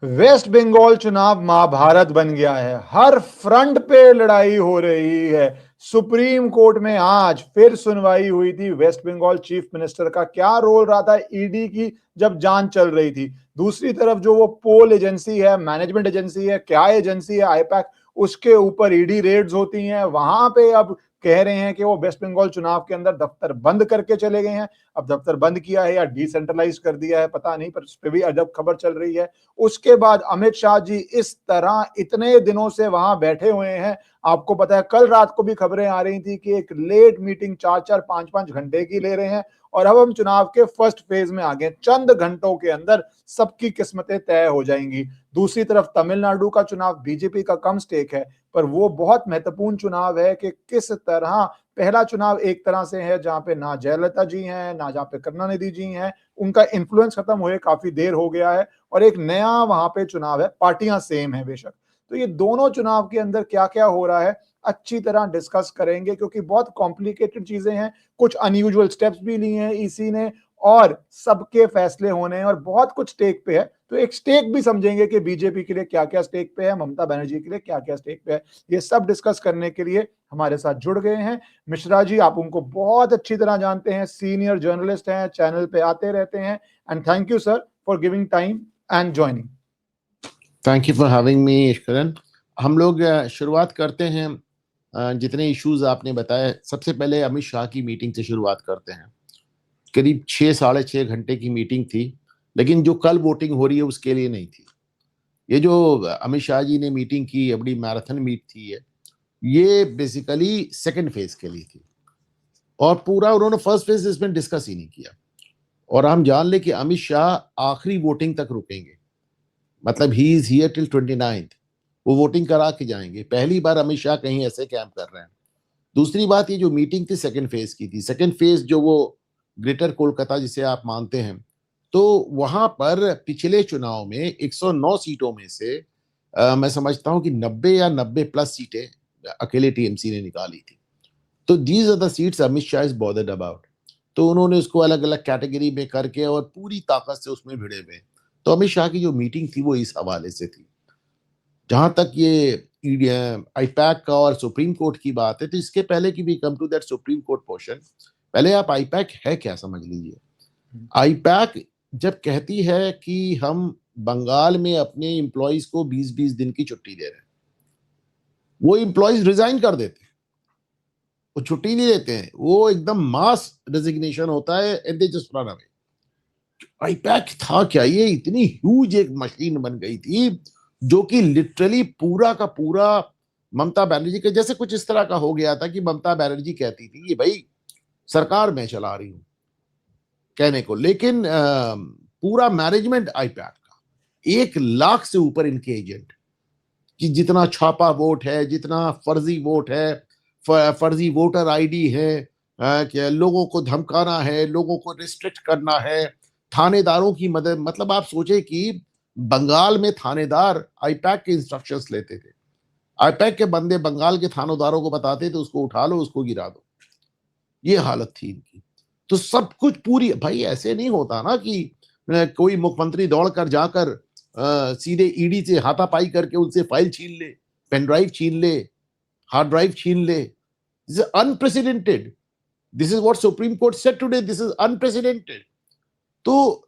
Waste Bengal चुनाव महाभारत बन गया है। हर फ्रंट पे लड़ाई हो रही है। सुप्रीम कोर्ट में आज फिर सुनवाई हुई थी। वेस्ट बंगाल चीफ मिनिस्टर का क्या रोल रहा था ईडी की जब जांच चल रही थी। दूसरी तरफ जो वो पोल एजेंसी है, मैनेजमेंट एजेंसी है, क्या एजेंसी है, आईपैक, उसके ऊपर ईडी रेड्स होती हैं। वहां पे अब कह रहे हैं कि वो वेस्ट बंगाल चुनाव के अंदर दफ्तर बंद करके चले गए हैं। अब दफ्तर बंद किया है या डिसेंट्रलाइज कर दिया है पता नहीं, पर उस पर भी अजब खबर चल रही है। उसके बाद अमित शाह जी इस तरह इतने दिनों से वहां बैठे हुए हैं। आपको पता है कल रात को भी खबरें आ रही थी कि एक लेट मीटिंग 4-4 5-5 घंटे की ले रहे हैं। और अब हम चुनाव के फर्स्ट फेज में आ गए। चंद घंटों के अंदर सबकी किस्मतें तय हो जाएंगी। दूसरी तरफ तमिलनाडु का चुनाव बीजेपी का कम स्टेक है, पर वो बहुत महत्वपूर्ण चुनाव है कि किस तरह। पहला चुनाव एक तरह से है जहां पे ना जयललिता जी हैं, ना जहां पे करुणानिधि जी हैं। उनका इन्फ्लुएंस खत्म हुए काफी देर हो गया है। और एक नया वहां पे चुनाव है, पार्टियां सेम है बेशक। तो ये दोनों चुनाव के अंदर क्या क्या हो रहा है अच्छी तरह डिस्कस करेंगे, क्योंकि बहुत कॉम्प्लिकेटेड चीजें हैं। कुछ अनयूजुअल स्टेप्स भी लिए हैं ईसी ने, और सबके फैसले होने हैं, और बहुत कुछ स्टेक पे है। तो एक स्टेक भी समझेंगे कि बीजेपी के लिए क्या क्या स्टेक पे है, ममता बनर्जी के लिए क्या क्या स्टेक पे है। ये सब डिस्कस करने के लिए हमारे साथ जुड़ गए हैं मिश्रा जी। आप उनको बहुत अच्छी तरह जानते हैं, सीनियर जर्नलिस्ट हैं, चैनल पे आते रहते हैं। And thank you sir for giving time and joining. Thank you for having me Eswaran. हम लोग शुरुआत करते हैं। जितने इश्यूज आपने बताए, सबसे पहले अमित शाह की मीटिंग से शुरुआत करते हैं। करीब 6-6.5 घंटे की मीटिंग थी, लेकिन जो कल वोटिंग हो रही है उसके लिए नहीं थी। ये जो अमित शाह जी ने मीटिंग की, बड़ी मैराथन मीट थी ये बेसिकली सेकंड फेज के लिए थी, और पूरा उन्होंने फर्स्ट फेज इसमें डिस्कस ही नहीं किया। और हम जान ले कि अमित शाह आखिरी वोटिंग तक रुकेंगे, मतलब he is here till 29th। वो वोटिंग करा के जाएंगे। पहली बार अमित शाह कहीं ऐसे कैंप कर रहे हैं। दूसरी बात, ये जो मीटिंग थी सेकंड फेज की थी। सेकंड फेज जो वो ग्रेटर कोलकाता जिसे आप मानते हैं, तो वहां पर पिछले चुनाव में 109 सीटों में से मैं समझता हूं कि 90 या 90 प्लस सीटें अकेले टीएमसी ने निकाली थी। तो these are the seats Amit Shah is bothered about. तो उन्होंने उसको अलग अलग कैटेगरी में करके और पूरी ताकत से उसमें भिड़े हुए। तो अमित शाह की जो मीटिंग थी वो इस हवाले से थी। जहां तक ये आईपैक का और सुप्रीम कोर्ट की बात है, तो इसके पहले की भी come to that Supreme Court portion. पहले आप आईपैक है क्या समझ लीजिए। आईपैक जब कहती है कि हम बंगाल में अपने एम्प्लॉइज को 20-20 दिन की छुट्टी दे रहे हैं, वो एम्प्लॉइज रिजाइन कर देते हैं, वो छुट्टी नहीं देते हैं, वो एकदम मास रेजिग्नेशन होता है and they just run away. IUPAC था क्या? ये इतनी ह्यूज एक मशीन बन गई थी जो कि लिटरली पूरा का पूरा ममता बनर्जी के जैसे कुछ इस तरह का हो गया था कि ममता बनर्जी कहती थी कि भाई सरकार मैं चला रही हूं कहने को, लेकिन पूरा मैनेजमेंट आईपैक का 1 लाख से ऊपर इनके एजेंट, कि जितना छापा वोट है, जितना फर्जी वोट है, फर्जी वोटर आईडी है, कि लोगों को धमकाना है, लोगों को रिस्ट्रिक्ट करना है, थानेदारों की मदद। मतलब आप सोचे कि बंगाल में थानेदार आईपैक के इंस्ट्रक्शंस लेते थे। आईपैक के बंदे बंगाल के थानेदारों को बताते थे उसको उठा लो, उसको गिरा दो। ये हालत थी इनकी। तो सब कुछ पूरी, भाई ऐसे नहीं होता ना कि कोई मुख्यमंत्री दौड़कर जाकर सीधे ईडी से हाथापाई करके उनसे फाइल छीन ले, पेन ड्राइव छीन ले, हार्ड ड्राइव छीन ले। This is unprecedented. This is what supreme court said today, this is unprecedented. तो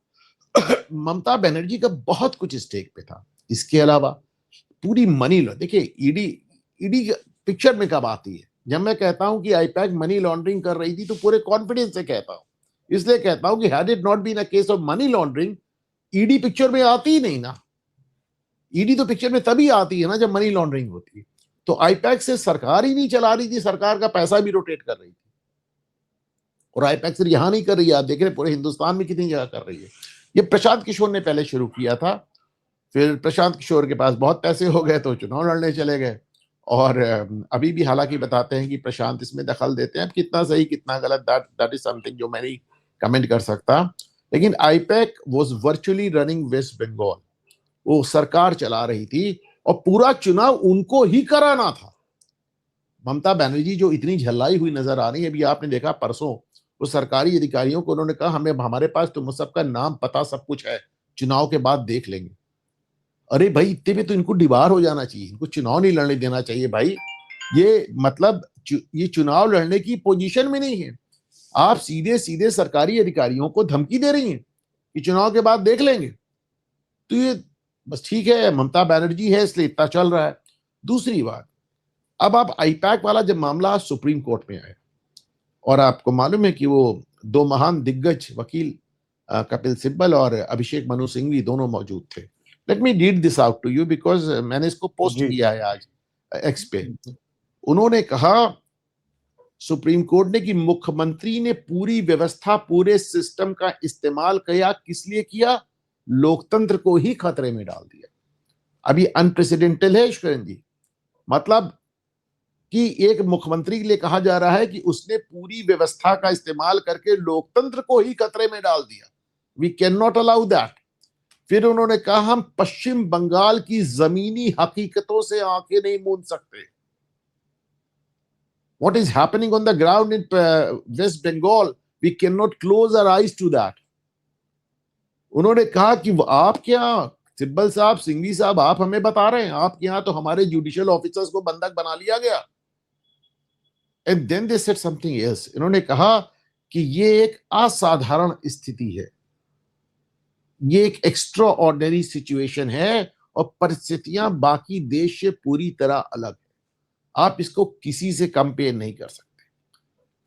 ममता बनर्जी का बहुत कुछ स्टेक पे था। इसके अलावा पूरी मनी लॉ, देखिए ईडी ईडी पिक्चर में कब आती है? जब मैं कहता हूं कि आईपैक मनी लॉन्ड्रिंग कर रही थी तो पूरे कॉन्फिडेंस से कहता हूं। इसलिए कहता हूं कि had it not been a case of money laundering, ED picture में आती ही नहीं ना। ईडी तो पिक्चर में तभी आती है ना जब मनी लॉन्ड्रिंग होती है। तो आईपैक से सरकार ही नहीं चला रही थी, सरकार का पैसा भी रोटेट कर रही थी। और आईपैक सिर्फ यहां नहीं कर रही है, आप देख रहे पूरे हिंदुस्तान में कितनी जगह कर रही है। ये प्रशांत किशोर ने पहले शुरू किया था, फिर प्रशांत किशोर के पास बहुत पैसे हो गए तो चुनाव लड़ने चले गए। और अभी भी हालांकि बताते हैं कि प्रशांत इसमें दखल देते हैं। अब कितना सही कितना गलत, दैट इज समथिंग जो मैं नहीं कमेंट कर सकता। लेकिन IPAC was virtually running West Bengal. वो सरकार चला रही थी और पूरा चुनाव उनको ही कराना था। ममता बनर्जी जो इतनी झल्लाई हुई नजर आ रही है, अभी आपने देखा परसों वो सरकारी अधिकारियों को उन्होंने कहा हमें, हमारे पास तुम सबका नाम पता सब कुछ है, चुनाव के बाद देख लेंगे। अरे भाई इतने में तो इनको डिबार हो जाना चाहिए, इनको चुनाव नहीं लड़ने देना चाहिए भाई। ये मतलब ये चुनाव लड़ने की पोजीशन में नहीं है। आप सीधे सीधे सरकारी अधिकारियों को धमकी दे रही हैं कि चुनाव के बाद देख लेंगे। तो ये बस ठीक है, ममता बनर्जी है इसलिए इतना चल रहा है। दूसरी बात, अब आप आईपैक वाला जब मामला सुप्रीम कोर्ट में आया, और आपको मालूम है कि वो दो महान दिग्गज वकील कपिल सिब्बल और अभिषेक मनु सिंघवी दोनों मौजूद थे। Let me read this out to you because मैंने इसको पोस्ट जी किया है आज एक्स पे। उन्होंने कहा, सुप्रीम कोर्ट ने, कि मुख्यमंत्री ने पूरी व्यवस्था, पूरे सिस्टम का इस्तेमाल किया, किस लिए किया? लोकतंत्र को ही खतरे में डाल दिया। अभी अनप्रेसिडेंटेड है ईश्वरन जी, मतलब कि एक मुख्यमंत्री के लिए कहा जा रहा है कि उसने पूरी व्यवस्था का इस्तेमाल करके लोकतंत्र को ही खतरे में डाल दिया। वी कैन नॉट अलाउ दैट। फिर उन्होंने कहा, हम पश्चिम बंगाल की जमीनी हकीकतों से आंखें नहीं मूंद सकते। What is happening on the ground in West Bengal, we cannot close our eyes to that. उन्होंने कहा कि आप क्या, सिब्बल साहब, सिंघवी साहब, आप हमें बता रहे हैं आपके यहाँ तो हमारे जुडिशियल ऑफिसर्स को बंधक बना लिया गया। And then they said something else. इन्होंने कहा कि ये एक असाधारण स्थिति है, ये एक एक्स्ट्रा ऑर्डिनरी सिचुएशन है और परिस्थितियां बाकी देश से पूरी तरह अलग है, आप इसको किसी से कंपेयर नहीं कर सकते।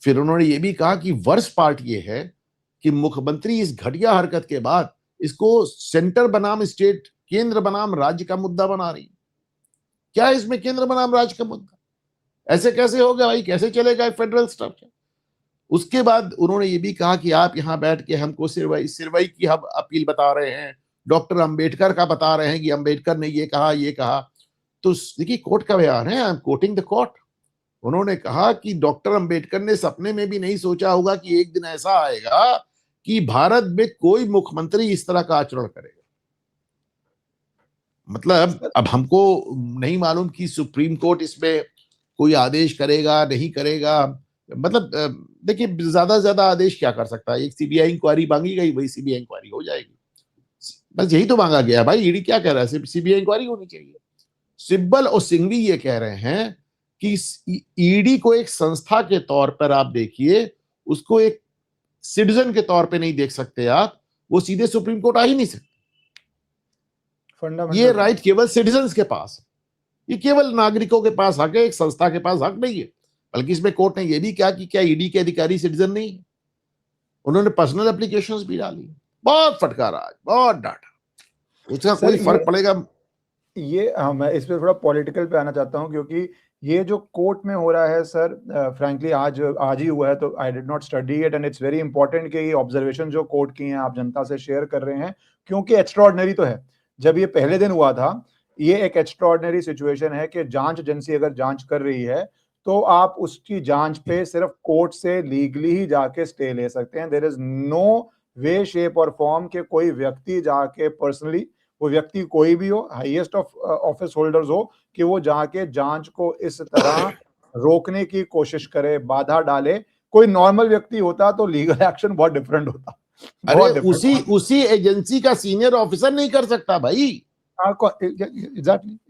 फिर उन्होंने ये भी कहा कि वर्स्ट पार्ट ये है कि मुख्यमंत्री इस घटिया हरकत के बाद इसको सेंटर बनाम स्टेट, केंद्र बनाम राज्य का मुद्दा बना रही है। क्या है इसमें केंद्र बनाम राज्य का मुद्दा? ऐसे कैसे होगा भाई, कैसे चलेगा फेडरल स्ट्रक्चर? उसके बाद उन्होंने ये भी कहा कि आप यहाँ बैठ के हमको सिरवई की हम अपील बता रहे हैं, डॉक्टर अंबेडकर का बता रहे हैं कि अंबेडकर ने ये कहा। तो देखिए कोर्ट का बयान है, I am quoting the court. उन्होंने कहा कि डॉक्टर अंबेडकर ने सपने में भी नहीं सोचा होगा कि एक दिन ऐसा आएगा कि भारत में कोई मुख्यमंत्री इस तरह का आचरण करेगा। मतलब अब हमको नहीं मालूम कि सुप्रीम कोर्ट इसमें कोई आदेश करेगा नहीं करेगा। मतलब देखिए, ज्यादा से ज्यादा आदेश क्या कर सकता है? एक सीबीआई इंक्वायरी मांगी गई, वही सीबीआई इंक्वायरी हो जाएगी। बस यही तो मांगा गया भाई। ईडी क्या कह रहा है? सीबीआई इंक्वायरी होनी चाहिए। सिब्बल और सिंघवी ये कह रहे हैं कि ईडी को एक संस्था के तौर पर आप देखिए, उसको एक सिटीजन के तौर पे नहीं देख सकते आप। वो सीधे सुप्रीम कोर्ट आ ही नहीं सकते। ये राइट केवल सिटीजन्स के पास, ये केवल नागरिकों के पास हक है, एक संस्था के पास हक नहीं है। बल्कि इसमें कोर्ट ने यह भी कहा कि क्या ईडी के अधिकारी सिटीजन नहीं है? उन्होंने पर्सनल एप्लीकेशंस भी डाली। बहुत फटकारा आज, बहुत डांटा। उसका कोई फर्क पड़ेगा? ये मैं इस पे थोड़ा पॉलिटिकल पे आना चाहता हूँ, क्योंकि ये जो कोर्ट में हो रहा है सर, फ्रैंकली आज ही हुआ है, तो I did not study it, and it's very important कि ये ऑब्जर्वेशन जो कोर्ट की हैं आप जनता से शेयर कर रहे हैं, क्योंकि एक्स्ट्राऑर्डिनरी तो है। जब ये पहले दिन हुआ था, ये एक एक्स्ट्राऑर्डिनरी सिचुएशन है कि जांच एजेंसी अगर जांच कर रही है तो आप उसकी जांच पे सिर्फ कोर्ट से लीगली ही जाके स्टे ले सकते हैं। There is no way shape और फॉर्म के कोई व्यक्ति जाके पर्सनली, वो व्यक्ति कोई भी हो, हाईएस्ट ऑफ ऑफिस होल्डर्स हो, कि वो जाके जांच को इस तरह रोकने की कोशिश करे, बाधा डाले। कोई नॉर्मल व्यक्ति होता तो लीगल एक्शन बहुत डिफरेंट होता। अरे उसी एजेंसी का सीनियर ऑफिसर नहीं कर सकता भाई।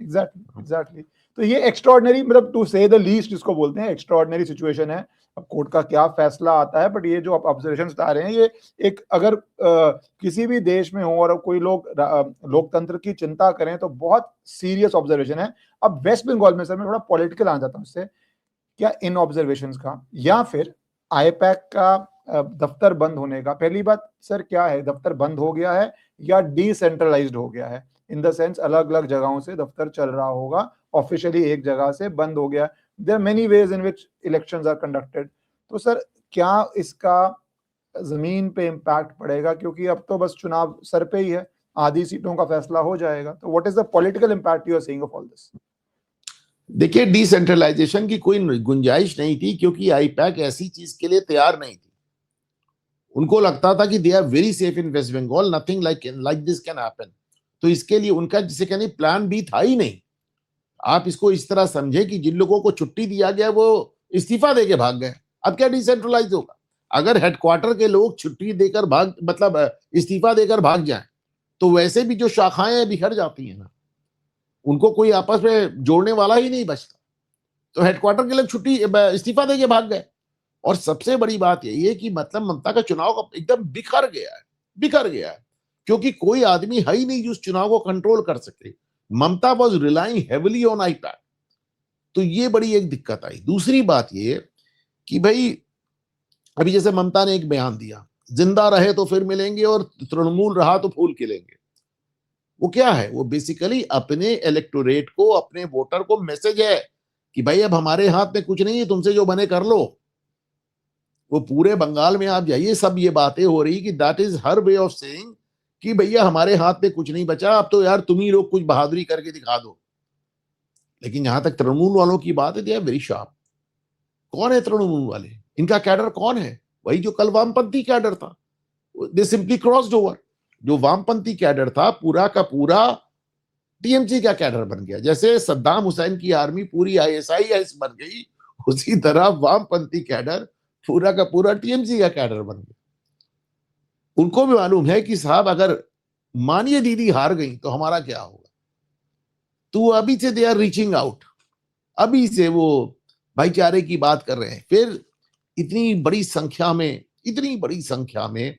एग्जैक्टली। तो ये एक्स्ट्राऑर्डिनरी, मतलब टू से द लीस्ट इसको बोलते हैं, एक्स्ट्राऑर्डिनरी सिचुएशन है। अब कोर्ट का क्या फैसला आता है, बट ये जो आप ऑब्जर्वेशन बता रहे हैं, ये एक अगर किसी भी देश में हो और कोई लोग लोकतंत्र की चिंता करें तो बहुत सीरियस ऑब्जर्वेशन है। अब वेस्ट बंगाल में सर मैं थोड़ा पॉलिटिकल आ जाता हूँ इससे, क्या इन ऑब्जर्वेशंस का या फिर आईपैक का दफ्तर बंद होने का, पहली बात सर क्या है, दफ्तर बंद हो गया है या डिसेंट्रलाइज्ड हो गया है? इन द सेंस अलग अलग जगहों से दफ्तर चल रहा होगा, ऑफिशियली एक जगह से बंद हो गया। There are many ways in which elections are conducted. तो सर क्या इसका जमीन पे इम्पैक्ट पड़ेगा? क्योंकि अब तो बस चुनाव सर पे ही है, आधी सीटों का फैसला हो जाएगा। तो what is the political impact you are seeing of all this? देखिए, डिसेंट्रलाइजेशन की कोई गुंजाइश नहीं थी, क्योंकि आईपैक ऐसी चीज के लिए तैयार नहीं थी। उनको लगता था कि they are very safe in waste Bengal, nothing like this can happen. तो इसके लिए उनका जिसे कहने प्लान भी था ही नहीं। आप इसको इस तरह समझे कि जिन लोगों को छुट्टी दिया गया वो इस्तीफा देके भाग गए। अब क्या डिसेंट्रलाइज होगा? अगर हेडक्वार्टर के लोग छुट्टी देकर इस्तीफा देकर भाग जाएं, तो वैसे भी जो शाखाएं बिखर जाती हैं ना, उनको कोई आपस में जोड़ने वाला ही नहीं बचता, तो हेडक्वार्टर के लोग छुट्टी इस्तीफा देके भाग गए। और सबसे बड़ी बात यही है कि मतलब ममता का चुनाव एकदम बिखर गया है, क्योंकि कोई आदमी है ही नहीं जो उस चुनाव को कंट्रोल कर सके। Mamata was relying heavily on iPad, तो ये बड़ी एक दिक्कत आई। दूसरी बात ये कि भाई अभी जैसे ममता ने एक बयान दिया, जिंदा रहे तो फिर मिलेंगे और तृणमूल रहा तो फूल खिलेंगे। वो क्या है? वो बेसिकली अपने इलेक्टोरेट को, अपने वोटर को मैसेज है कि भाई अब हमारे हाथ में कुछ नहीं है, तुमसे जो बने कर लो। वो पूरे बंगाल में आप जाइए, सब ये बातें हो रही कि that is her way of saying कि भैया हमारे हाथ में कुछ नहीं बचा, अब तो यार तुम ही लोग कुछ बहादुरी करके दिखा दो। लेकिन जहां तक तृणमूल वालों की बात है, दे आर वेरी शार्प। कौन है तृणमूल वाले? इनका कैडर कौन है? वही जो कल वामपंथी कैडर था। दे सिंपली क्रॉस्ड ओवर। जो वामपंथी कैडर था पूरा का पूरा टीएमसी का कैडर बन गया। जैसे सद्दाम हुसैन की आर्मी पूरी आईएसआईएस बन गई, उसी तरह वामपंथी कैडर पूरा का पूरा टीएमसी का कैडर बन गया। उनको भी मालूम है कि साहब अगर मानिए दीदी हार गई तो हमारा क्या होगा। तो अभी से दे आर रीचिंग आउट, अभी से वो भाईचारे की बात कर रहे हैं। फिर इतनी बड़ी संख्या में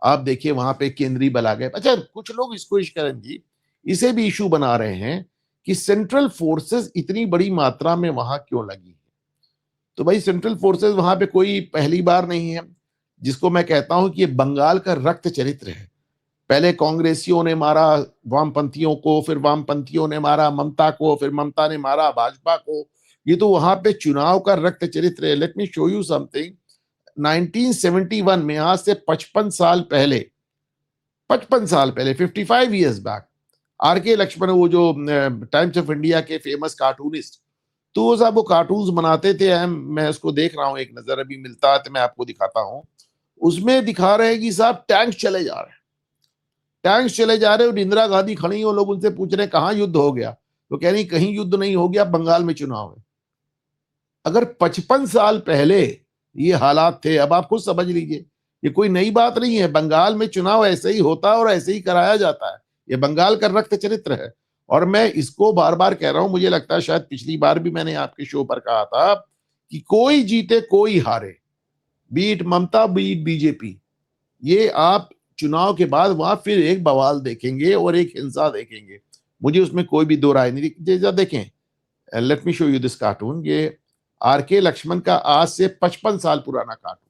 आप देखिए वहां पे केंद्रीय बल आ गए। अच्छा, कुछ लोग इसको इश्करन जी इसे भी इशू बना रहे हैं कि सेंट्रल फोर्सेस इतनी बड़ी मात्रा में वहां क्यों लगी। तो भाई सेंट्रल फोर्सेस वहां पे कोई पहली बार नहीं है, जिसको मैं कहता हूं कि ये बंगाल का रक्त चरित्र है। पहले कांग्रेसियों ने मारा वामपंथियों को, फिर वामपंथियों ने मारा ममता को, फिर ममता ने मारा भाजपा को। ये तो वहां पे चुनाव का रक्त चरित्र है। Let me show you something. 1971 में, आज से 55 साल पहले, 55 इयर्स बैक, आर.के. लक्ष्मण, वो जो टाइम्स ऑफ इंडिया के फेमस कार्टूनिस्ट, तो वो साहब वो कार्टून्स बनाते थे। मैं उसको देख रहा हूँ, एक नजर अभी मिलता है तो मैं आपको दिखाता हूँ। उसमें दिखा रहे हैं कि साहब टैंक्स चले जा रहे हैं और इंदिरा गांधी खड़ी, वो लोग उनसे पूछ रहे हैं कहाँ युद्ध हो गया, तो कह रही कहीं युद्ध नहीं हो गया, बंगाल में चुनाव है। अगर 55 साल पहले ये हालात थे, अब आप खुद समझ लीजिए, ये कोई नई बात नहीं है। बंगाल में चुनाव ऐसे ही होता है और ऐसे ही कराया जाता है। ये बंगाल का रक्त चरित्र है। और मैं इसको बार बार कह रहा हूं, मुझे लगता है शायद पिछली बार भी मैंने आपके शो पर कहा था कि कोई जीते कोई हारे, बीट ममता बीट बीजेपी, ये आप चुनाव के बाद वहां फिर एक बवाल देखेंगे और एक हिंसा देखेंगे। मुझे उसमें कोई भी दो राय नहीं। जैसा देखें, let me show you this cartoon. ये आर.के. लक्ष्मण का आज से 55 साल पुराना कार्टून।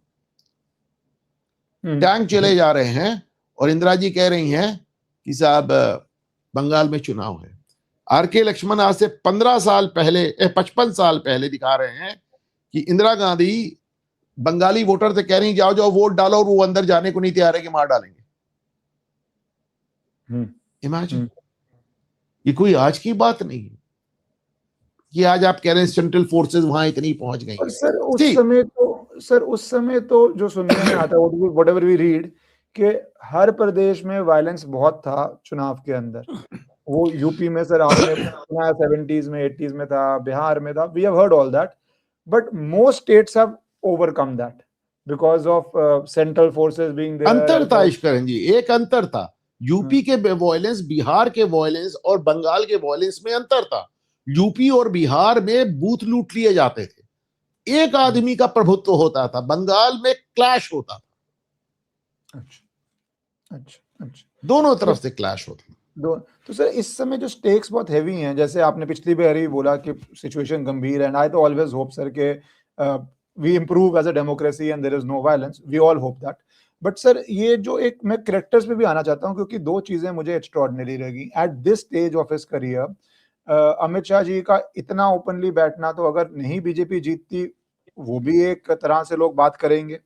टैंक चले जा रहे हैं और इंदिरा जी कह रही हैं कि साहब बंगाल में चुनाव है। आर.के. लक्ष्मण आज से 55 साल पहले दिखा रहे हैं कि इंदिरा गांधी बंगाली वोटर से कह रही जाओ जाओ वोट डालो, और वो अंदर जाने को नहीं तैयार है कि मार डालेंगे। इमेजिन, ये कोई आज की बात नहीं है कि आज आप कह रहे हैं सेंट्रल फोर्सेस वहां इतनी पहुंच गई। सर उस समय तो जो सुनने में आता है, व्हाटएवर वी रीड, कि हर प्रदेश में वायलेंस बहुत था चुनाव के अंदर। वो यूपी में सर आपने सुना 70s में 80s में था, बिहार में था, we have heard all that, but most states have overcome that because of central forces being there. अंतर था इश्करन जी, एक अंतर था। यूपी के वॉयलेंस, बिहार के वॉयलेंस और बंगाल के वॉयलेंस में अंतर था। यूपी और बिहार में बूथ लूट लिए जाते थे, एक आदमी का प्रभुत्व होता था। बंगाल में क्लैश होता था। अच्छा, दोनों तरफ से क्लैश होता। तो सर इस समय जो स्टेक्स बहुत हैवी हैं, जैसे आपने पिछली बार ही बोला कि सिचुएशन गंभीर है, एंड आई तो ऑलवेज होप सर के we improve as a democracy and there is no violence, we all hope that. But sir ये जो एक, मैं कैरेक्टर्स पे भी आना चाहता हूँ, क्योंकि दो चीजें मुझे एक्स्ट्रॉर्डिनरी लगी at this stage of his career. Amit Shah ji का इतना ओपनली बैठना, तो अगर नहीं बीजेपी जीतती वो भी एक तरह से लोग बात करेंगे।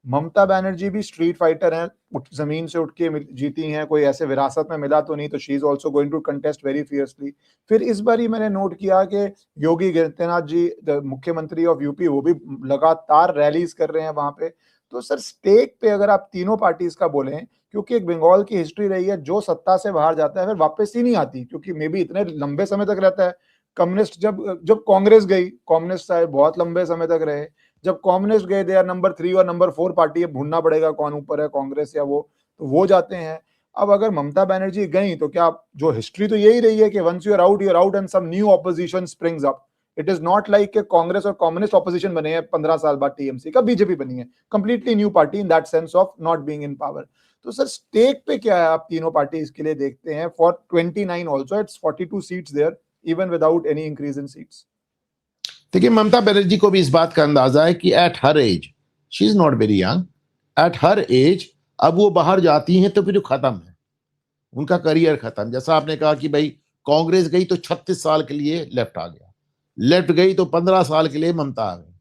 ममता बनर्जी भी स्ट्रीट फाइटर हैं, जमीन से उठ के जीती हैं, कोई ऐसे विरासत में मिला तो नहीं, तो she is also going to contest very fiercely. फिर इस बार ही मैंने नोट किया कि योगी आदित्यनाथ जी, मुख्यमंत्री ऑफ यूपी, वो भी लगातार रैलीज कर रहे हैं वहां पे। तो सर स्टेक पे अगर आप तीनों पार्टीज का बोलें, क्योंकि एक बंगाल की हिस्ट्री रही है, जो सत्ता से बाहर जाता है फिर वापस ही नहीं आती, क्योंकि मे बी इतने लंबे समय तक रहता है। कम्युनिस्ट जब कांग्रेस गई, कम्युनिस्ट साहब बहुत लंबे समय तक रहे। जब कम्युनिस्ट गए, दे आर नंबर 3 और नंबर 4 पार्टी, अब ढूंढना पड़ेगा कौन ऊपर है, कांग्रेस या वो, तो वो जाते हैं। अब अगर ममता बनर्जी गई तो क्या, जो हिस्ट्री तो यही रही है कि once you are out and some new opposition springs up. It is not like कि कांग्रेस और कम्युनिस्ट ऑपोजिशन बने हैं 15 साल बाद टीएमसी का, बीजेपी बनी है, completely new party in that sense of not being in power. तो सर स्टेक पे क्या है, आप तीनों पार्टी इसके लिए देखते हैं? For 29 also it's 42 seats there even without any increase in seats. देखिए, ममता बनर्जी को भी इस बात का अंदाजा है कि at her age, she is not very young, at her age अब वो बाहर जाती हैं तो फिर खत्म है, उनका करियर खत्म. जैसा आपने कहा कि भाई कांग्रेस गई तो 36 साल के लिए लेफ्ट आ गया, लेफ्ट गई तो 15 साल के लिए ममता आ गई,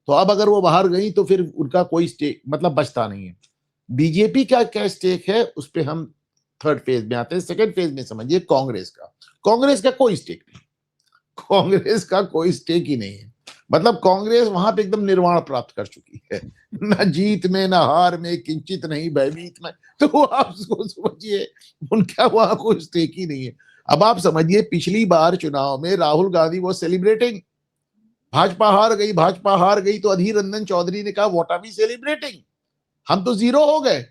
तो अब अगर वो बाहर गई तो फिर उनका कोई स्टेक मतलब बचता नहीं है. बीजेपी का क्या स्टेक है उस पर हम थर्ड फेज में आते हैं. सेकंड फेज में समझिए कांग्रेस का कोई स्टेक नहीं, कांग्रेस का कोई स्टेक ही नहीं है. मतलब कांग्रेस वहां पे एकदम निर्वाण प्राप्त कर चुकी है, न जीत में न हार में, किंचित नहीं भयभीत में. तो आप समझिए उनका वहां कोई स्टेक ही नहीं है. अब आप समझिए पिछली बार चुनाव में राहुल गांधी वो सेलिब्रेटिंग, भाजपा हार गई तो अधीर रंजन चौधरी ने कहा व्हाट आर वी सेलिब्रेटिंग, हम तो जीरो हो गए,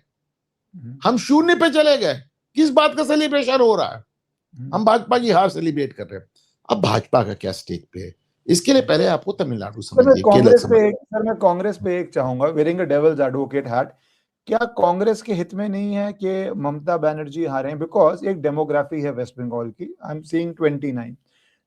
हम शून्य पे चले गए, किस बात का सेलिब्रेशन हो रहा है, हम भाजपा की हार सेलिब्रेट कर रहे हैं. अब भाजपा का क्या स्टेक पे है, इसके लिए पहले आपको तमिलनाडु समझिए. सर मैं कांग्रेस पे एक चाहूंगा, wearing a devil's advocate hat. क्या कांग्रेस के हित में नहीं है कि ममता बनर्जी हारे? बिकॉज एक डेमोग्राफी है वेस्ट बंगाल की, आई एम सीइंग 29,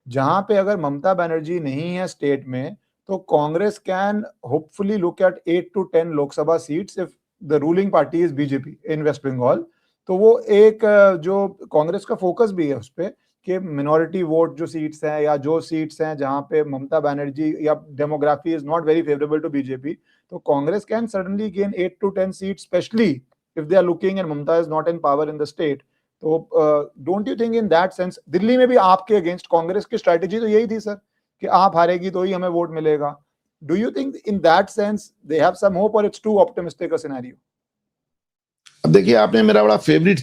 जहां पे अगर ममता बनर्जी नहीं है स्टेट में तो Congress can hopefully look at 8 to 10 Lok Sabha seats if the ruling party is BJP in waste Bengal. तो वो एक जो कांग्रेस का फोकस भी है उस पर कि मिनॉरिटी वोट जो सीट्स हैं या जो सीट्स हैं जहां पे ममता बनर्जी या demography is not very favourable to BJP, तो Congress can suddenly gain 8 to 10 seats, especially if they are looking and Mamata is not in power in the state. तो don't you think in that sense Delhi में भी आपके against Congress की strategy तो यही थी sir कि आप हारेगी तो ही हमें वोट मिलेगा? Do you think in that sense they have some hope और it's too optimistic a scenario? अब देखिए, आपने मेरा बड़ा फेवरेट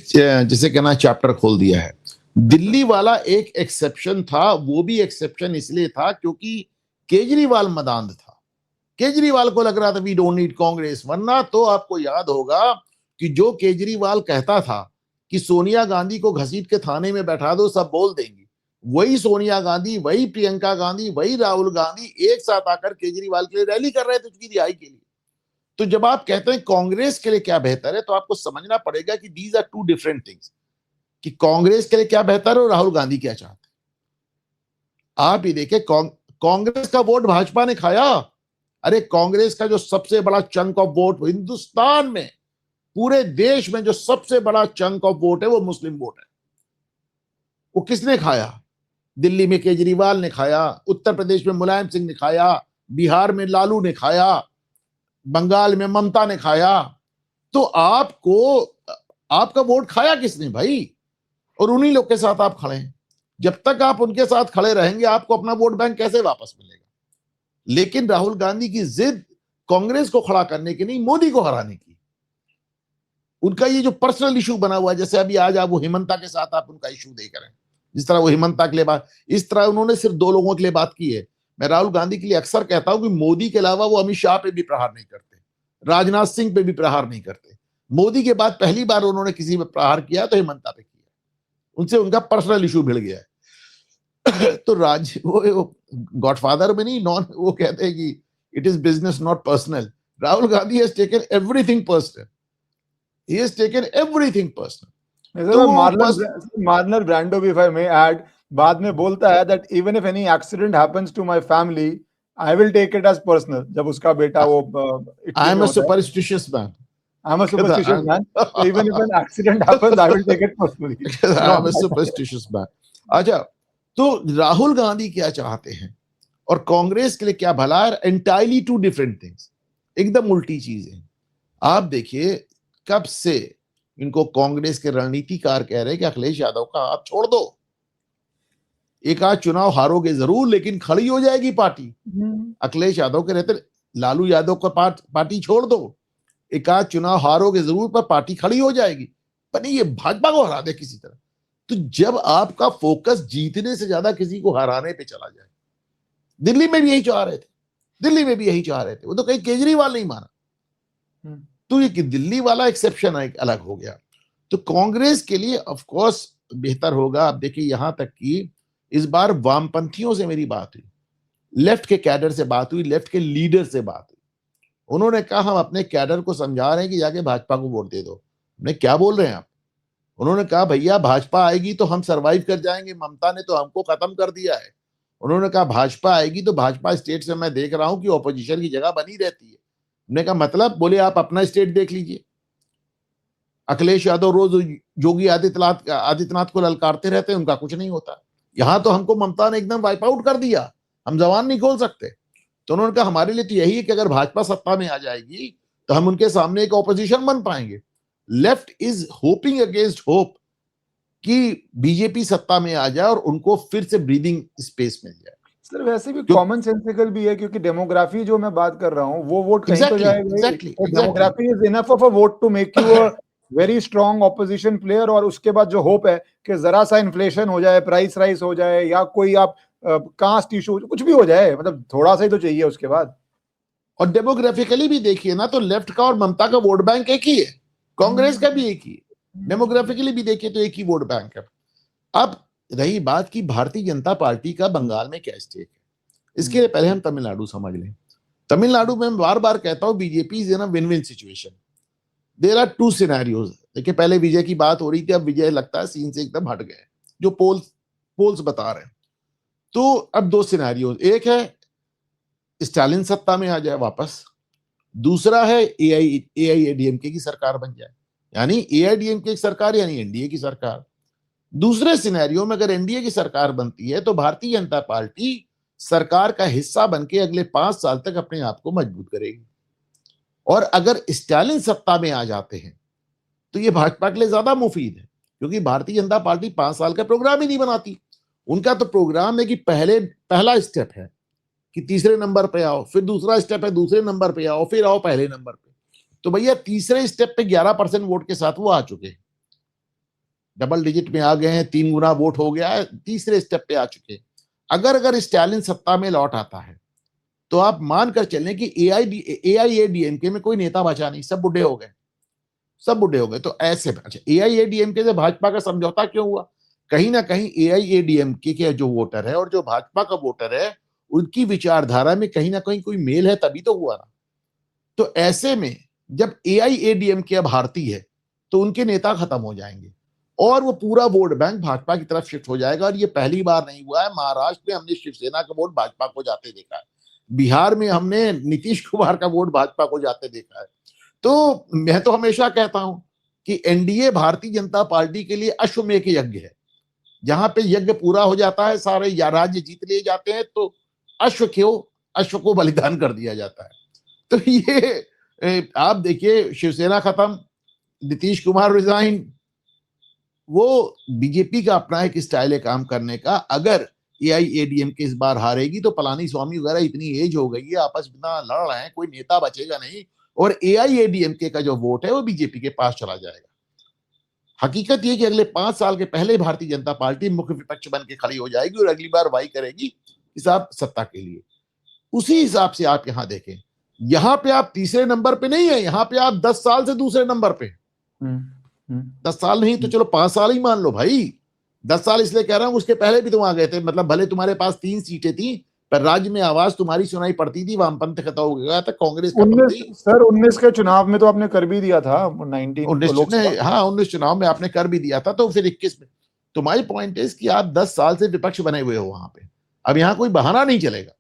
जिसे कहना चैप्टर खोल दिया है. दिल्ली वाला एक एक्सेप्शन था, वो भी एक्सेप्शन इसलिए था क्योंकि केजरीवाल मदांध था. केजरीवाल को लग रहा था वी डोंट नीड कांग्रेस, वरना तो आपको याद होगा कि जो केजरीवाल कहता था कि सोनिया गांधी को घसीट के थाने में बैठा दो सब बोल देंगी, वही सोनिया गांधी, वही प्रियंका गांधी, वही राहुल गांधी एक साथ आकर केजरीवाल के लिए रैली कर रहे थे उसकी रिहाई के लिए. तो जब आप कहते हैं कांग्रेस के लिए क्या बेहतर है तो आपको समझना पड़ेगा कि these are two different things, कि कांग्रेस के लिए क्या बेहतर है और राहुल गांधी क्या चाहते हैं. आप ही देखिए, कांग्रेस का वोट भाजपा ने खाया. अरे कांग्रेस का जो सबसे बड़ा चंक ऑफ वोट हिंदुस्तान में, पूरे देश में जो सबसे बड़ा चंक ऑफ वोट है वो मुस्लिम वोट है. वो किसने खाया? दिल्ली में केजरीवाल ने खाया, उत्तर प्रदेश में मुलायम सिंह ने खाया, बिहार में लालू ने खाया, बंगाल में ममता ने खाया. तो आपका वोट खाया किसने भाई? और उन्हीं लोग के साथ आप खड़े हैं. जब तक आप उनके साथ खड़े रहेंगे आपको अपना वोट बैंक कैसे वापस मिलेगा? लेकिन राहुल गांधी की जिद कांग्रेस को खड़ा करने की नहीं, मोदी को हराने की. उनका ये जो पर्सनल इशू बना हुआ है, जैसे अभी आज आप वो हिमंता के साथ आप उनका इशू देख रहे हैं, जिस तरह वो हिमंता के लिए बात, इस तरह उन्होंने सिर्फ 2 लोगों के लिए बात की है. मैं राहुल गांधी के लिए अक्सर कहता हूं कि मोदी के अलावा वो अमित शाह पे भी प्रहार नहीं करते, राजनाथ सिंह पे भी प्रहार नहीं करते. मोदी के बाद पहली बार उन्होंने किसी पे प्रहार किया तो हिमंता पे किया. उनसे उनका पर्सनल इशू भिड़ गया है. तो वो गॉडफादर में नहीं, नॉन, वो कहते हैं कि it is business not personal. Rahul Gandhi has taken everything personal. He has taken everything personal. Marlon Brando, if I may add, बाद में बोलता है that even if any accident happens to my family, I will take it as personal. जब उसका बेटा वो I am a superstitious man. I'm a superstitious man. So even if an accident happens, I will take it personally. I am a superstitious man. अच्छा, तो राहुल गांधी क्या चाहते हैं और कांग्रेस के लिए क्या भला है? एंटायरली टू डिफरेंट थिंग्स, एकदम उल्टी चीजें. आप देखिए कब से इनको कांग्रेस के रणनीतिकार कह रहे हैं कि अखिलेश यादव का हाथ छोड़ दो, एक आध चुनाव हारोगे जरूर लेकिन खड़ी हो जाएगी पार्टी. अखिलेश यादव के रहते लालू यादव का पार्टी छोड़ दो, एक आध चुनाव हारोगे जरूर पर पार्टी खड़ी हो जाएगी, पर नहीं ये भाजपा को हरा दे किसी तरह. तो जब आपका फोकस जीतने से ज्यादा किसी को हराने पे चला जाए, दिल्ली में भी यही चाह रहे थे, वो तो कहीं केजरीवाल नहीं माना. तो ये कि दिल्ली वाला एक्सेप्शन एक अलग हो गया. तो कांग्रेस के लिए ऑफ कोर्स बेहतर होगा। आप देखिए यहां तक कि इस बार वामपंथियों से मेरी बात हुई, लेफ्ट के कैडर से बात हुई, लेफ्ट के लीडर से बात हुई। उन्होंने कहा हम अपने कैडर को समझा रहे हैं कि जाके भाजपा को वोट दे दो। हमने क्या बोल रहे हैं आप? उन्होंने कहा भैया भाजपा आएगी तो हम सरवाइव कर जाएंगे, ममता ने तो हमको खत्म कर दिया है। उन्होंने कहा भाजपा आएगी तो भाजपा स्टेट से मैं देख रहा हूं कि ऑपोजिशन की जगह बनी रहती है। हमने कहा मतलब? बोले आप अपना स्टेट देख लीजिए। अखिलेश यादव रोज योगी आदित्यनाथ को ललकारते रहते हैं, उनका कुछ नहीं होता। यहां तो हमको ममता ने एकदम वाइप आउट कर दिया, हम जबान नहीं खोल सकते। तो उन्होंने कहा हमारे लिए तो यही है कि अगर भाजपा सत्ता में आ जाएगी तो हम उनके सामने एक ऑपोजिशन बन पाएंगे। Left is hoping against hope कि बीजेपी सत्ता में आ जाए और उनको फिर से ब्रीदिंग स्पेस मिल जाए। सर वैसे भी कॉमन सेंसिकल भी है, क्योंकि डेमोग्राफी जो मैं बात कर रहा हूँ वो वोट कहीं तो जाएगा ही। Demography is enough of a vote to make you a very strong opposition player. और उसके बाद जो होप है कि जरा सा इन्फ्लेशन हो जाए, प्राइस राइस हो जाए, या कोई आप कास्ट इशू कुछ भी हो जाए, मतलब थोड़ा सा ही तो चाहिए उसके बाद। और डेमोग्राफिकली भी देखिए ना, तो लेफ्ट का और ममता का वोट बैंक एक ही है, कांग्रेस का भी एक ही है। डेमोग्राफिकली भी देखिए तो एक ही वोट बैंक है। अब रही बात की भारतीय जनता पार्टी का बंगाल में क्या स्टेक है, इसके लिए पहले हम तमिलनाडु समझ लें। तमिलनाडु में मैं बार बार कहता हूं BJP is in a win win situation. There are two scenarios. देखिए पहले विजय की बात हो रही थी, अब विजय लगता है सीन से एकदम हट गए, जो पोल्स बता रहे हैं। तो अब दो सिनेरियोज, एक है स्टालिन सत्ता में आ जाए वापस, दूसरा है एआईएडीएमके की सरकार बन जाए, यानी एआईडीएमके की सरकार यानी एनडीए की सरकार। दूसरे सिनेरियो में अगर एनडीए की सरकार बनती है तो भारतीय जनता पार्टी सरकार का हिस्सा बनके अगले 5 साल तक अपने आप को मजबूत करेगी। और अगर स्टालिन सत्ता में आ जाते हैं तो ये भाजपा के लिए ज्यादा मुफीद है, क्योंकि भारतीय जनता पार्टी 5 साल का प्रोग्राम ही नहीं बनाती। उनका तो प्रोग्राम है कि पहला स्टेप है कि तीसरे नंबर पे आओ, फिर दूसरा स्टेप है दूसरे नंबर पे आओ, फिर आओ पहले नंबर पे। तो भैया तीसरे स्टेप पे 11% वोट के साथ वो आ चुके हैं, डबल डिजिट में आ गए हैं, 3 गुना वोट हो गया है, तीसरे स्टेप पे आ चुके हैं। अगर स्टालिन सत्ता में लौट आता है तो आप मानकर चलें कि एआईएडीएमके में कोई नेता बचा नहीं, सब बुढ़े हो गए, सब बुढ़े हो गए। तो ऐसे अच्छा, एआईएडीएमके से भाजपा का समझौता क्यों हुआ? कहीं ना कहीं एआईएडीएमके के जो वोटर है और जो भाजपा का वोटर है उनकी विचारधारा में कहीं ना कहीं कोई मेल है, तभी तो हुआ ना। तो ऐसे में जब एआईएडीएमके अब हारती है तो उनके नेता खत्म हो जाएंगे और वो पूरा वोट बैंक भाजपा की तरफ शिफ्ट हो जाएगा। और ये पहली बार नहीं हुआ है, महाराष्ट्र में हमने शिवसेना का वोट भाजपा को जाते देखा है, बिहार में हमने नीतीश कुमार का वोट भाजपा को जाते देखा है। तो मैं तो हमेशा कहता हूं कि एनडीए भारतीय जनता पार्टी के लिए अश्वमेध यज्ञ है, जहां पे यज्ञ पूरा हो जाता है, सारे या राज्य जीत लिए जाते हैं, तो अश्व को बलिदान कर दिया जाता है। तो ये आप देखिए शिवसेना खत्म, नीतीश कुमार रिजाइन, वो बीजेपी का अपना एक स्टाइल है काम करने का। अगर एआईएडीएमके इस बार हारेगी तो पलानी स्वामी वगैरह इतनी एज हो गई है, आपस में लड़ रहे हैं, कोई नेता बचेगा नहीं और एआईएडीएमके का जो वोट है वो बीजेपी के पास चला जाएगा। हकीकत ये कि अगले 5 साल के पहले भारतीय जनता पार्टी मुख्य विपक्ष बन के खड़ी हो जाएगी और अगली बार वाई करेगी हिसाब सत्ता के लिए। उसी हिसाब से आप यहां देखें, यहां पे आप तीसरे नंबर पे नहीं है, यहां पे आप 10 साल से दूसरे नंबर पे। 10 साल नहीं तो चलो 5 साल ही मान लो भाई। 10 साल इसलिए कह रहा हूं, उसके पहले भी तुम आ गए थे, मतलब भले तुम्हारे पास 3 सीटें थी पर राज्य में आवाज तुम्हारी सुनाई पड़ती थी, वामपंथ खत्म हो गया था, कांग्रेस खत्म थी। सर 19 के चुनाव में तो आपने कर भी दिया था, 19 चुनाव में आपने कर भी दिया था, तो फिर 21 में। तो माई पॉइंट इज कि आप 10 साल से विपक्ष बने हुए हो वहां पे, अब यहाँ कोई बहाना नहीं चलेगा।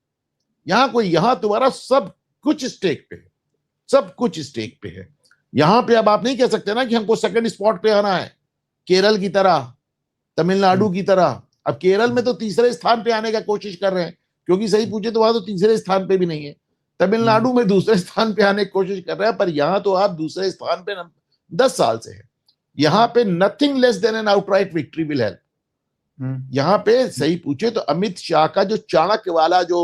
यहाँ तुम्हारा सब कुछ स्टेक पे है, सब कुछ स्टेक पे है। यहां पे अब आप नहीं कह सकते ना कि हमको सेकंड स्पॉट पे आना है, केरल की तरह, तमिलनाडु की तरह। अब केरल में तो तीसरे स्थान पे आने का कोशिश कर रहे हैं, क्योंकि सही पूछे तो वहां तो तीसरे स्थान पे भी नहीं है। तमिलनाडु में दूसरे स्थान पे आने की कोशिश कर रहे हैं, पर यहां तो आप दूसरे स्थान पे 10 साल से है। यहां पे nothing less than an outright victory will help. यहां पे सही पूछे तो अमित शाह का जो चाणक्य वाला जो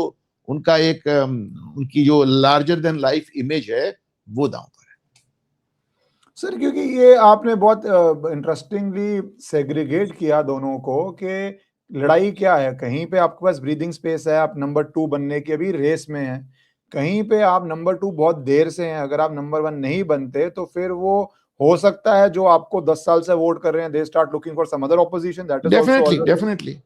उनका एक उनकी जो लार्जर देन लाइफ इमेज है वो दांव पर है। सर क्योंकि ये आपने बहुत इंटरेस्टिंगली सेग्रीगेट किया दोनों को कि लड़ाई क्या है। कहीं पे आपके पास ब्रीदिंग स्पेस है, आप नंबर 2 बनने के अभी रेस में हैं, कहीं पे आप नंबर 2 बहुत देर से हैं। अगर आप नंबर 1 नहीं बनते तो फिर वो हो सकता है जो आपको 10 साल से वोट कर रहे हैं, they start looking for some other opposition, that is also definitely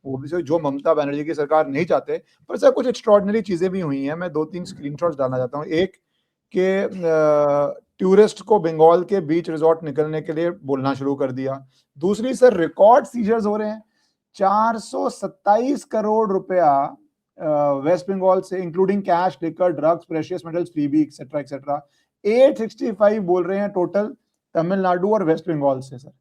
वो भी जो ममता बनर्जी की सरकार नहीं चाहते। पर सर कुछ एक्स्ट्रॉर्डिनरी चीजें भी हुई हैं, मैं 2-3 स्क्रीनशॉट्स डालना चाहता हूँ। एक के टूरिस्ट को बंगाल के बीच रिजॉर्ट निकलने के लिए बोलना शुरू कर दिया। दूसरी सर रिकॉर्ड सीजर्स हो रहे हैं, 427 करोड़ रुपया वेस्ट बंगाल से, including cash, liquor, drugs, precious metals, freebie etcetera etcetera. 865 बोल रहे हैं टोटल तमिलनाडु और वेस्ट बंगाल से सर,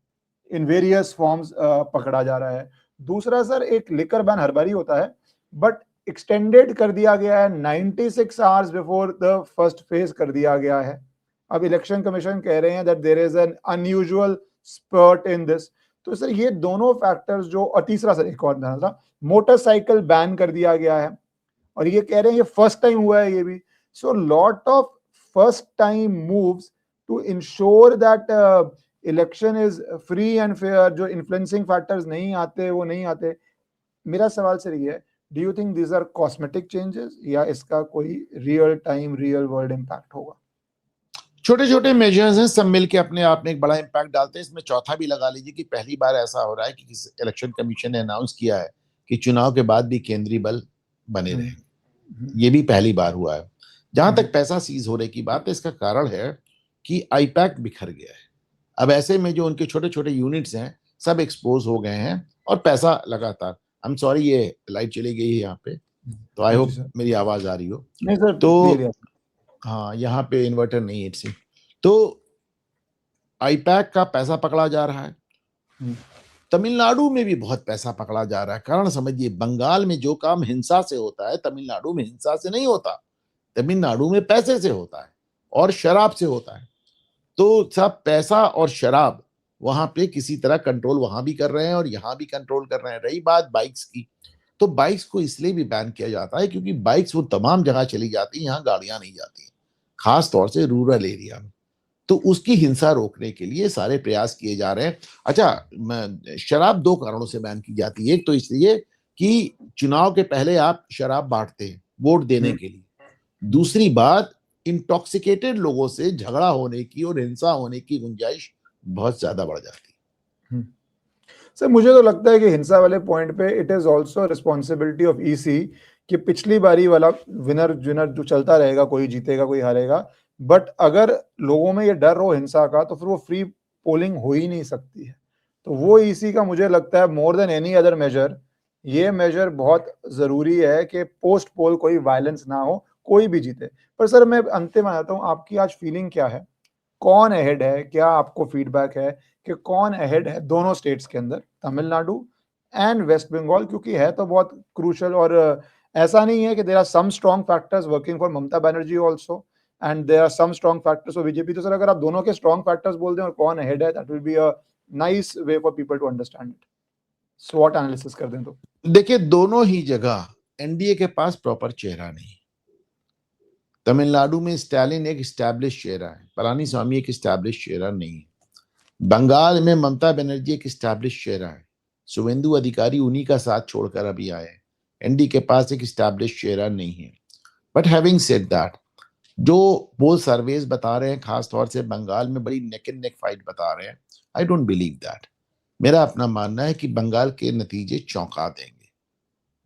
इन वेरियस फॉर्म्स पकड़ा जा रहा है। दूसरा सर, एक लिकर बैन हर बार ही होता है, बट एक्सटेंडेड कर दिया गया है, 96 hours before the first phase कर दिया गया है। अब इलेक्शन कमीशन कह रहे हैं that there is an unusual spurt in this. तो सर ये दोनों फैक्टर्स जो, और तीसरा सर एक और था, मोटरसाइकिल बैन कर दिया गया है, और ये कह रहे हैं ये फर्स्ट टाइम हुआ है ये भी। So lot of first time moves to ensure that election is free and fair, जो इन्फ्लुएंसिंग फैक्टर्स नहीं आते वो नहीं आते। मेरा सवाल सर ये है, do you think these are cosmetic changes या इसका कोई real time real world impact होगा? छोटे छोटे मेजर्स हैं, सब मिलके अपने आप में एक बड़ा इम्पैक्ट डालते हैं। इसमें चौथा भी लगा लीजिए कि पहली बार ऐसा हो रहा है कि इलेक्शन कमीशन ने अनाउंस किया है कि चुनाव के बाद भी केंद्रीय बल बने रहेंगे। ये भी पहली बार हुआ है। जहां तक पैसा सीज होने की बात है, इसका कारण है कि आईपैक बिखर गया है। अब ऐसे में जो उनके छोटे छोटे यूनिट्स हैं सब एक्सपोज हो गए हैं और पैसा लगातार, आई एम सॉरी ये लाइट चली गई है यहाँ पे, तो आई होप मेरी आवाज आ रही हो। नहीं सर, तो हाँ, यहाँ पे इन्वर्टर नहीं है इट्स, तो आईपैक का पैसा पकड़ा जा रहा है। तमिलनाडु में भी बहुत पैसा पकड़ा जा रहा है। कारण समझिए, बंगाल में जो काम हिंसा से होता है तमिलनाडु में हिंसा से नहीं होता, तमिलनाडु में पैसे से होता है और शराब से होता है। तो सब पैसा और शराब वहां पे किसी तरह कंट्रोल वहां भी कर रहे हैं और यहाँ भी कंट्रोल कर रहे हैं। रही बात बाइक्स की, तो बाइक्स को इसलिए भी बैन किया जाता है क्योंकि बाइक्स वो तमाम जगह चली जाती हैं, यहाँ गाड़ियां नहीं जाती, खास तौर से रूरल एरिया में। तो उसकी हिंसा रोकने के लिए सारे प्रयास किए जा रहे हैं। अच्छा, शराब दो कारणों से बैन की जाती है। एक तो इसलिए कि चुनाव के पहले आप शराब बांटते हैं वोट देने के लिए। दूसरी बात, इंटॉक्सिकेटेड लोगों से झगड़ा होने की और हिंसा होने की गुंजाइश बहुत ज्यादा बढ़ जाती है। सर मुझे तो लगता है कि हिंसा वाले पॉइंट पे it is also responsibility of EC कि पिछली बारी वाला विनर विनर जो चलता रहेगा, कोई जीतेगा कोई हारेगा, बट अगर लोगों में ये डर हो हिंसा का तो फिर वो फ्री पोलिंग हो ही नहीं सकती है। तो वो ईसी का मुझे लगता है more than any other major, ये मेजर बहुत जरूरी है कि पोस्ट पोल कोई वायलेंस ना हो, कोई भी जीते। पर सर मैं अंतिम आता हूँ, आपकी आज फीलिंग क्या है, कौन अहेड है? क्या आपको फीडबैक है कि कौन अहेड है दोनों स्टेट्स के अंदर, तमिलनाडु एंड वेस्ट बंगाल? क्योंकि है तो बहुत क्रूशल, और ऐसा नहीं है कि there are some strong factors working for Mamata Banerjee also and there are some strong factors for BJP. तो सर अगर आप दोनों के स्ट्रॉन्ग फैक्टर्स बोल दें और कौन अहेड है, that will be a nice way for people to understand it, स्वॉट एनालिसिस कर दें तो। देखिए, दोनों ही जगह एनडीए के पास प्रॉपर चेहरा नहीं। तमिलनाडु में स्टालिन एक स्टैब्लिश चेहरा है, पलानीस्वामी एक स्टैब्लिश चेहरा नहीं है। बंगाल में ममता बनर्जी एक स्टैब्लिश चेहरा है, शुवेंदु अधिकारी उन्हीं का साथ छोड़कर अभी आए हैं। एनडी के पास एक स्टैब्लिश चेहरा नहीं है। बट हैविंग सेड दैट, जो पोल सर्वेज बता रहे हैं खासतौर से बंगाल में बड़ी नेक एंड नेक फाइट बता रहे हैं, आई डोंट बिलीव दैट। मेरा अपना मानना है कि बंगाल के नतीजे चौंका देंगे।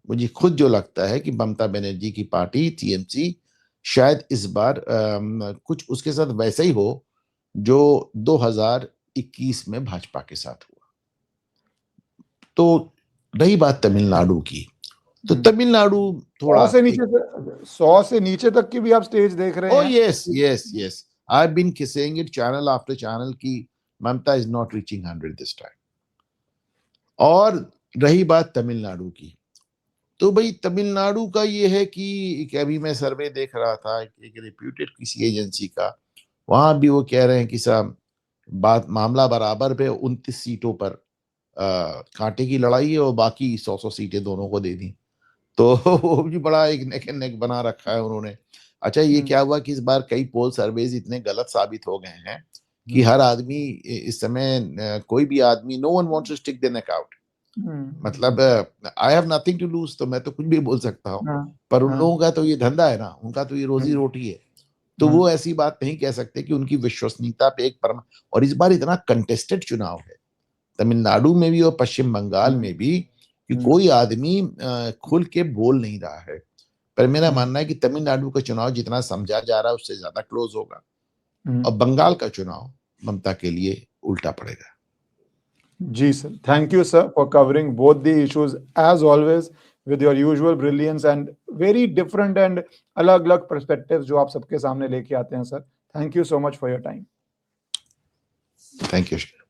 मुझे खुद जो लगता है कि ममता बनर्जी की पार्टी टीएमसी शायद इस बार कुछ उसके साथ वैसा ही हो जो 2021 में भाजपा के साथ हुआ। तो रही बात तमिलनाडु की, तो तमिलनाडु थोड़ा 100 से नीचे तक की भी आप स्टेज देख रहे हैं? Yes yes yes, I have been saying it channel after channel की Mamata is not reaching 100 this time. और रही बात तमिलनाडु की, तो भाई तमिलनाडु का ये है कि अभी मैं सर्वे देख रहा था एक रिप्यूटेड किसी एजेंसी का, वहां भी वो कह रहे हैं कि साहब बात मामला बराबर पे 29 सीटों पर कांटे की लड़ाई है और बाकी 100 सीटें दोनों को दे दी। तो वो भी बड़ा एक नेक एंड नेक बना रखा है उन्होंने। अच्छा, ये क्या हुआ कि इस बार कई पोल सर्वेज इतने गलत साबित हो गए हैं कि हर आदमी इस समय, कोई भी आदमी, no one wants to stick their neck out. मतलब I have nothing to lose, तो मैं तो कुछ भी बोल सकता हूँ। पर उन लोगों का तो ये धंधा है ना, उनका तो ये रोजी रोटी है। तो वो ऐसी बात नहीं कह सकते कि उनकी विश्वसनीयता पे एक और इस बार इतना कंटेस्टेड चुनाव है तमिलनाडु में भी और पश्चिम बंगाल में भी कि कोई आदमी खुल के बोल नहीं रहा है। पर मेरा मानना है कि तमिलनाडु का चुनाव जितना समझा जा रहा है उससे ज्यादा क्लोज होगा और बंगाल का चुनाव ममता के लिए उल्टा पड़ेगा। जी sir, thank you sir for covering both the issues as always with your usual brilliance and very different and अलग-अलग perspectives जो आप सबके सामने लेके आते हैं sir. Thank you so much for your time. Thank you.